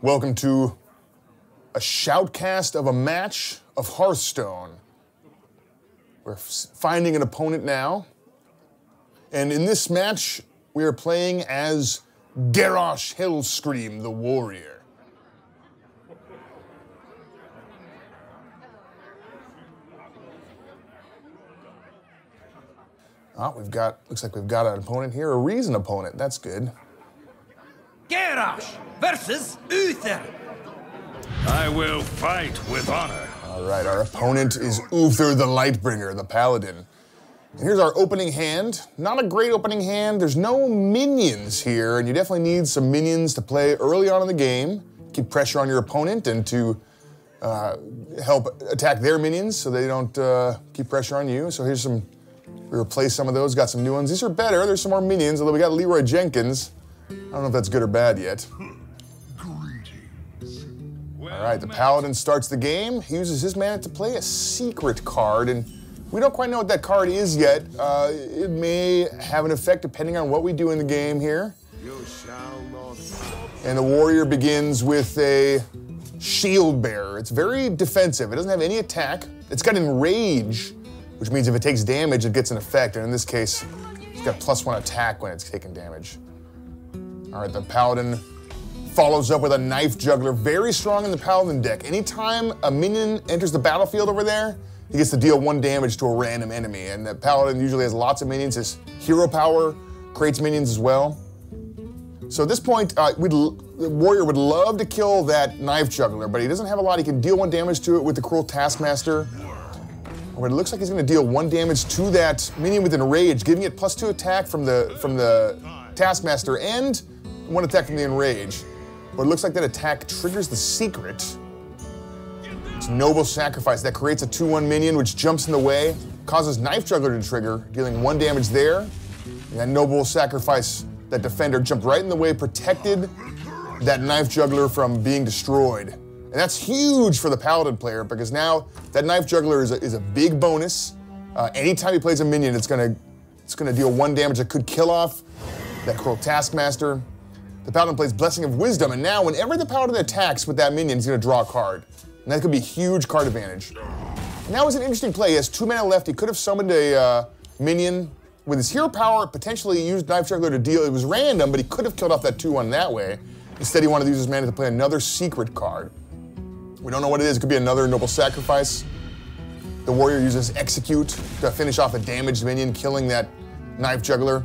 Welcome to a shoutcast of a match of Hearthstone. We're finding an opponent now. And in this match, we are playing as Garrosh Hellscream, the Warrior. Oh, looks like we've got an opponent here, a reason opponent. That's good. Garrosh versus Uther. I will fight with honor. All right, our opponent is Uther the Lightbringer, the Paladin. And here's our opening hand. Not a great opening hand. There's no minions here, and you definitely need some minions to play early on in the game. Keep pressure on your opponent and to help attack their minions so they don't keep pressure on you. So here's some, we replaced some of those, got some new ones. These are better, there's some more minions, although we got Leroy Jenkins. I don't know if that's good or bad yet. All right, the Paladin starts the game. He uses his mana to play a secret card, and we don't quite know what that card is yet. It may have an effect depending on what we do in the game here. And the Warrior begins with a Shield Bearer. It's very defensive. It doesn't have any attack. It's got Enrage, which means if it takes damage, it gets an effect. And in this case, it's got +1 attack when it's taking damage. All right, the Paladin follows up with a Knife Juggler. Very strong in the Paladin deck. Anytime a minion enters the battlefield over there, he gets to deal 1 damage to a random enemy. And the Paladin usually has lots of minions. His hero power creates minions as well. So at this point, the Warrior would love to kill that Knife Juggler, but he doesn't have a lot. He can deal 1 damage to it with the Cruel Taskmaster. But it looks like he's going to deal 1 damage to that minion with Enrage, giving it +2 attack from the Taskmaster and 1 attack from the Enrage. But it looks like that attack triggers the secret. It's Noble Sacrifice. That creates a 2/1 minion, which jumps in the way, causes Knife Juggler to trigger, dealing 1 damage there. And that Noble Sacrifice, that defender jumped right in the way, protected that Knife Juggler from being destroyed. And that's huge for the Paladin player, because now that Knife Juggler is a big bonus. Anytime he plays a minion, it's gonna deal 1 damage that could kill off that Cruel Taskmaster. The Paladin plays Blessing of Wisdom, and now whenever the Paladin attacks with that minion, he's gonna draw a card. And that could be huge card advantage. Now is an interesting play. He has 2 mana left. He could have summoned a minion with his hero power, potentially used Knife Juggler to deal. It was random, but he could have killed off that 2/1 that way. Instead, he wanted to use his mana to play another secret card. We don't know what it is. It could be another Noble Sacrifice. The Warrior uses Execute to finish off a damaged minion, killing that Knife Juggler.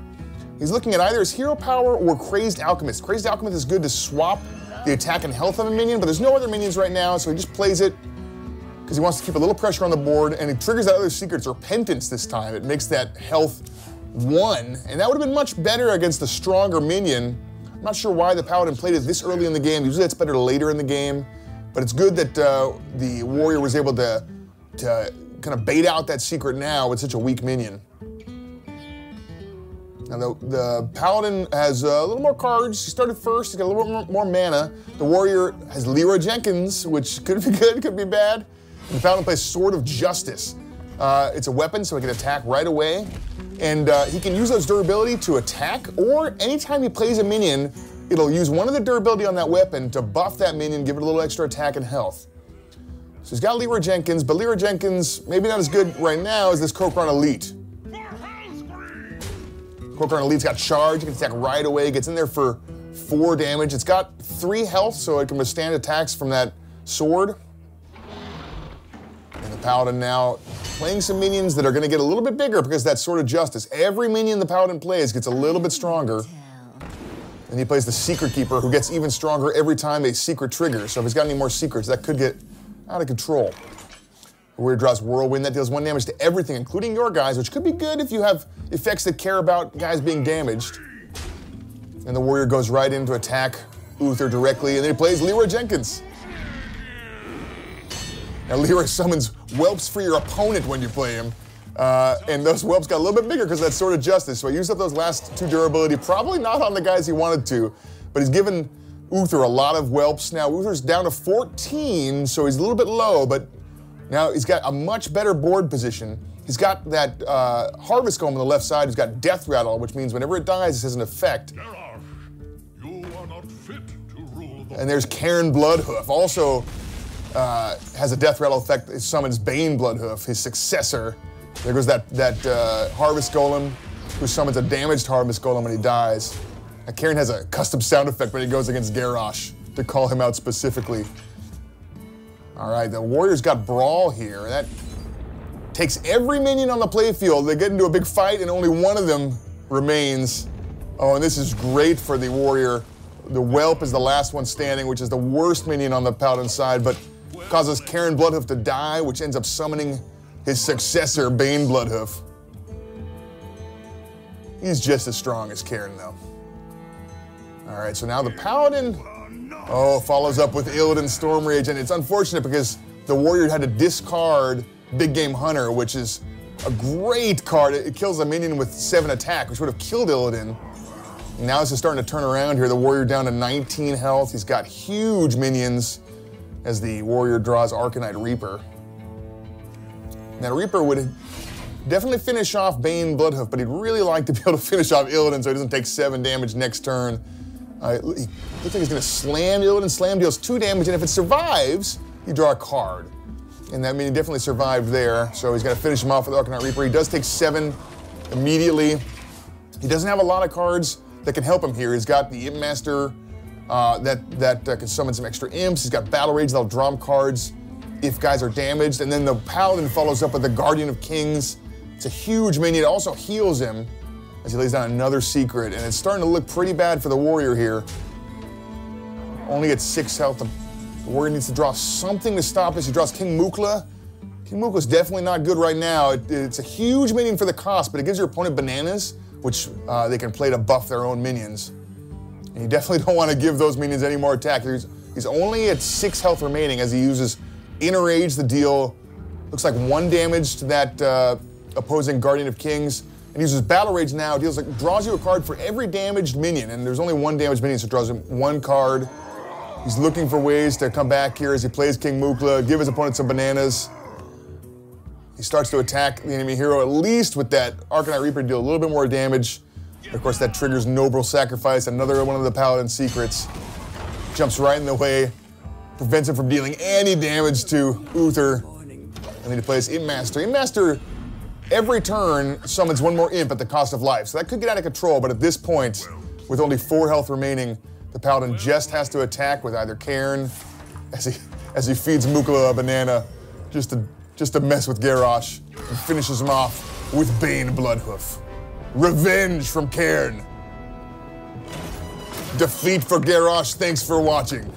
He's looking at either his hero power or Crazed Alchemist. Crazed Alchemist is good to swap the attack and health of a minion, but there's no other minions right now, so he just plays it because he wants to keep a little pressure on the board, and it triggers that other secret's Repentance this time. It makes that health 1, and that would have been much better against a stronger minion. I'm not sure why the Paladin played it this early in the game. Usually it's better later in the game, but it's good that the Warrior was able to kind of bait out that secret now with such a weak minion. Now the Paladin has a little more cards. He started first, he's got a little bit more mana. The Warrior has Leroy Jenkins, which could be good, could be bad. And the Paladin plays Sword of Justice. It's a weapon, so he can attack right away. And he can use those durability to attack, or anytime he plays a minion, it'll use 1 of the durability on that weapon to buff that minion, give it a little extra attack and health. So he's got Leroy Jenkins, but Leroy Jenkins, maybe not as good right now as this Kokron Elite. Kokron Elite's got charge, it can attack right away, gets in there for 4 damage. It's got 3 health, so it can withstand attacks from that sword. And the Paladin now playing some minions that are gonna get a little bit bigger because that's Sword of Justice. Every minion the Paladin plays gets a little bit stronger. And he plays the Secret Keeper, who gets even stronger every time a secret triggers. So if he's got any more secrets, that could get out of control. The Warrior draws Whirlwind, that deals 1 damage to everything, including your guys, which could be good if you have effects that care about guys being damaged. And the Warrior goes right in to attack Uther directly, and then he plays Leroy Jenkins. Now Leroy summons Whelps for your opponent when you play him. And those Whelps got a little bit bigger because that's Sword of Justice. So he used up those last 2 durability, probably not on the guys he wanted to, but he's given Uther a lot of Whelps. Now Uther's down to 14, so he's a little bit low, but now he's got a much better board position. He's got that Harvest Golem on the left side. He's got Death Rattle, which means whenever it dies, it has an effect. Garrosh, you are not fit And there's Cairn Bloodhoof, also has a death rattle effect. It summons Bane Bloodhoof, his successor. There goes that Harvest Golem, who summons a damaged Harvest Golem when he dies. And Cairn has a custom sound effect when he goes against Garrosh to call him out specifically. All right, the Warriors got Brawl here. That takes every minion on the playfield. They get into a big fight and only one of them remains. Oh, and this is great for the Warrior. The Whelp is the last one standing, which is the worst minion on the Paladin side, but causes Cairn Bloodhoof to die, which ends up summoning his successor, Bane Bloodhoof. He's just as strong as Cairn, though. All right, so now the Paladin, follows up with Illidan Stormrage, and it's unfortunate because the Warrior had to discard Big Game Hunter, which is a great card. It kills a minion with 7 attack, which would have killed Illidan. Now this is starting to turn around here. The Warrior down to 19 health. He's got huge minions as the Warrior draws Arcanite Reaper. Now Reaper would definitely finish off Bane Bloodhoof, but he'd really like to be able to finish off Illidan so he doesn't take 7 damage next turn. It looks like he's going to slam Illidan. Slam deals 2 damage, and if it survives, you draw a card. And that means he definitely survived there, so he's going to finish him off with Arcanite Reaper. He does take 7 immediately. He doesn't have a lot of cards that can help him here. He's got the Imp Master that can summon some extra imps. He's got Battle Rage that'll draw him cards if guys are damaged. And then the Paladin follows up with the Guardian of Kings. It's a huge minion. It also heals him as he lays down another secret. And it's starting to look pretty bad for the Warrior here. Only at 6 health. The Warrior needs to draw something to stop this. He draws King Mukla. King Mukla's definitely not good right now. It's a huge minion for the cost, but it gives your opponent bananas, which they can play to buff their own minions. And you definitely don't want to give those minions any more attack. He's only at 6 health remaining as he uses Inner Rage to deal, looks like 1 damage to that opposing Guardian of Kings. And uses Battle Rage now, draws you a card for every damaged minion, and there's only 1 damaged minion, so it draws him 1 card. He's looking for ways to come back here as he plays King Mukla, give his opponent some bananas. He starts to attack the enemy hero, at least with that Arcanite Reaper, deal a little bit more damage. Of course, that triggers Noble Sacrifice, another one of the Paladin secrets. Jumps right in the way, prevents him from dealing any damage to Uther. And then he plays Imp Master. Imp Master, every turn, summons 1 more Imp at the cost of life. So that could get out of control, but at this point, with only 4 health remaining, the Paladin just has to attack with either Cairn, as he feeds Mukla a banana, just to mess with Garrosh, and finishes him off with Bane Bloodhoof. Revenge from Cairn. Defeat for Garrosh. Thanks for watching.